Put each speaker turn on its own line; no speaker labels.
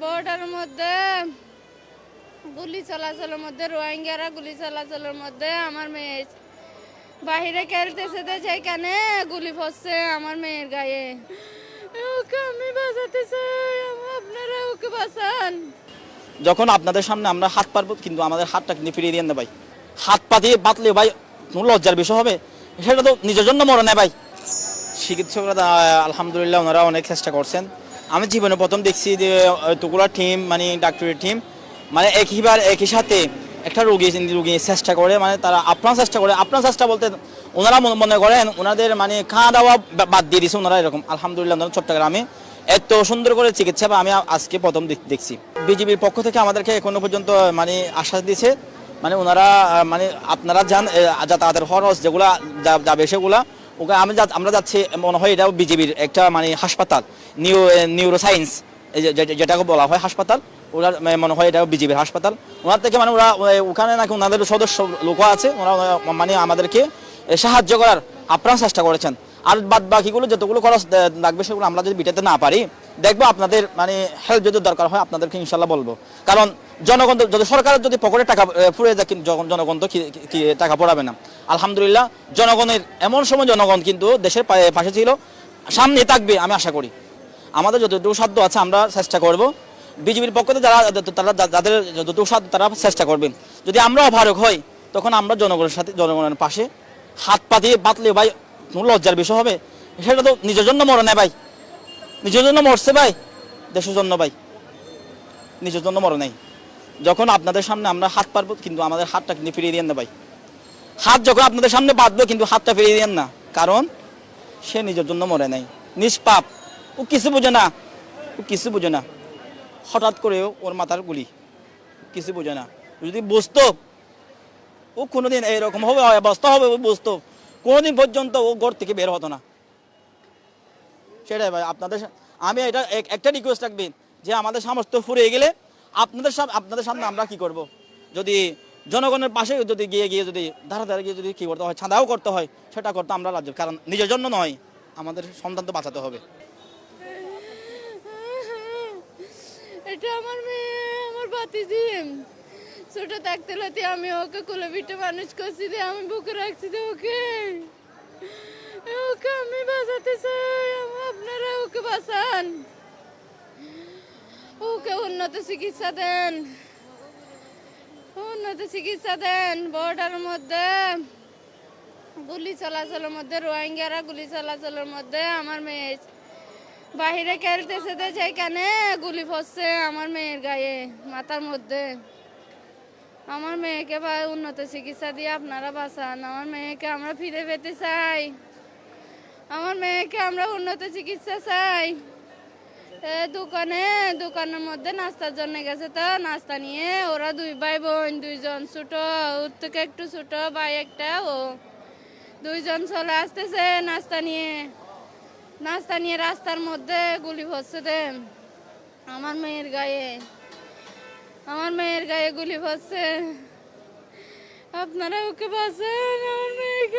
বর্ডারের মধ্যে গুলি চলাচলের মধ্যে, রোহিঙ্গারা গুলি চলাচলের মধ্যে আমার মেয়ে বাহিরে খেলতেছে, সেখানে গুলি পড়ছে আমার মেয়ের গায়ে। ওকে আমি বাঁচাতে চাই, আপনারা ওকে বাঁচান।
যখন আপনাদের সামনে আমরা হাত পারবো, কিন্তু আমাদের হাতটা কিন্তু ফিরিয়ে দিয়ে না ভাই। হাত পা দিয়ে বাতলে ভাই কোনো লজ্জার বিষয় হবে? সেটা তো নিজের জন্য মরে নেয় ভাই। চিকিৎসকরা আলহামদুলিল্লাহ ওনারা অনেক চেষ্টা করছেন। আমি জীবনে প্রথম দেখছি যে এতগুলো টিম, মানে ডাক্তারের টিম, মানে একই সাথে একটা রোগী চেষ্টা করে, মানে তারা আপ্রাণ চেষ্টা করে। আপ্রাণ চেষ্টা বলতে ওনারা মনে করেন ওনাদের মানে খাওয়া দাওয়া বাদ দিয়ে দিছে ওনারা এরকম। আলহামদুলিল্লাহ ওনারা চট্টগ্রামে এত সুন্দর করে চিকিৎসা আমি আজকে প্রথম দেখছি। বিজিবির পক্ষ থেকে আমাদেরকে এখনো পর্যন্ত মানে আশ্বাস দিয়েছে, মানে ওনারা মানে আপনারা যান, যাতায়াতের খরচ যেগুলা যাবে সেগুলা ওকে আমরা যাচ্ছি, মনে হয় এটাও বিজিবির একটা মানে হাসপাতাল, নিউরো সায়েন্স যেটাকে বলা হয় হাসপাতাল, ওরা মনে হয় এটাও বিজিবির হাসপাতাল। ওনার থেকে মানে ওরা ওখানে নাকি ওনাদের সদস্য লোক আছে, ওরা মানে আমাদেরকে সাহায্য করার আপ্রাণ চেষ্টা করেছেন। আর বাদ বাকিগুলো যতগুলো খরচ লাগবে সেগুলো আমরা যদি বিটাতে না পারি, দেখবো আপনাদের মানে হেল্প যদি দরকার হয় আপনাদেরকে ইনশাল্লাহ বলবো। কারণ জনগণ যদি সরকারের যদি পকেটে টাকা ফুরিয়ে যায়, কিন্তু জনগণ তো কি টাকা পড়াবে না। আলহামদুলিল্লাহ জনগণের এমন সময় জনগণ কিন্তু দেশের পাশে ছিল, সামনে থাকবে আমি আশা করি। আমাদের যতটুকু সাধ্য আছে আমরা চেষ্টা করব। বিজেপির পক্ষ থেকে যাদের যতটুকু সাধ্য তারা চেষ্টা করবেন। যদি আমরা অভারক হই তখন আমরা জনগণের সাথে, জনগণের পাশে হাত পা দিয়ে বাতলে ভাই কোনো লজ্জার বিষয় হবে? সেটা তো নিজের জন্য মরে নেয় ভাই। নিজের জন্য মরছে ভাই, দেশের জন্য ভাই, নিজের জন্য মরে নাই। যখন আপনাদের সামনে আমরা হাত পারবো, কিন্তু আমাদের হাতটা কিন্তু ফিরিয়ে দিয়ে না ভাই। হাত যখন আপনাদের সামনে বাঁধবো, কিন্তু হাতটা ফিরিয়ে দেন না, কারণ সে নিজের জন্য মরে নাই, নিষ্পাপ। ও কিছু বোঝে না, ও কিছু বোঝে না। হঠাৎ করেও ওর মাথার গুলি, কিছু বোঝে না। যদি বুঝতো ও কোনোদিন এইরকম হবে, অবস্থা হবে, ও বুঝতো কোনোদিন পর্যন্ত ও ঘর থেকে বের হতো না। সেটাই ভাই আপনাদের আমি এটা একটা রিকোয়েস্ট রাখবেন যে আমাদের সামর্থ্য ফুরিয়ে গেলে আপনাদের সামনে আমরা কি করব, যদি জনগণের পাশে যদি গিয়ে যদি ধারে গিয়ে যদি কি করতে হয়, ছাঁদাও করতে হয়, সেটা করতে আমরা রাজি। কারণ নিজের জন্য নয়, আমাদের সন্তান তো বাঁচাতে হবে।
এটা আমার মেয়ে, আমার ভাতিজি। ছোট থাকতে হতে আমি ওকে কোলে পিঠে মানুষ করছি, আমি বুকে রাখছি ওকে। ওকে আমি বাঁচাতে চাই, আপনারা ওকে বাঁচান। ওকে উন্নত চিকিৎসা দেন, উন্নত চিকিৎসা দেন। বর্ডারের মধ্যে গুলি চলাচলের মধ্যে, রোহিঙ্গারা গুলি চলাচলের মধ্যে আমার মেয়ে বাহিরে খেলতেছে, সেখানে গুলি পড়ছে আমার মেয়ের গায়ে, মাথার মধ্যে। আমার মেয়েকে উন্নত চিকিৎসা দিয়ে আপনারা বাঁচান। আমার মেয়েকে আমরা ফিরে পেতে চাই, আমার মেয়েকে আমরা উন্নত চিকিৎসা চাই। দোকানের মধ্যে নাস্তার জন্য গেছে, তো নাস্তা নিয়ে ওরা দুই ভাই বোন, দুইজন ছোট, ওর থেকে একটু ছোট ভাই একটা, ও দুইজন চলে আসতেছে নাস্তা নিয়ে রাস্তার মধ্যে গুলি পড়ছে আমার মেয়ের গায়ে, আমার মেয়ের গায়ে গুলি পড়ছে। আপনারা ওকে বাঁচান, আমার মেয়েকে।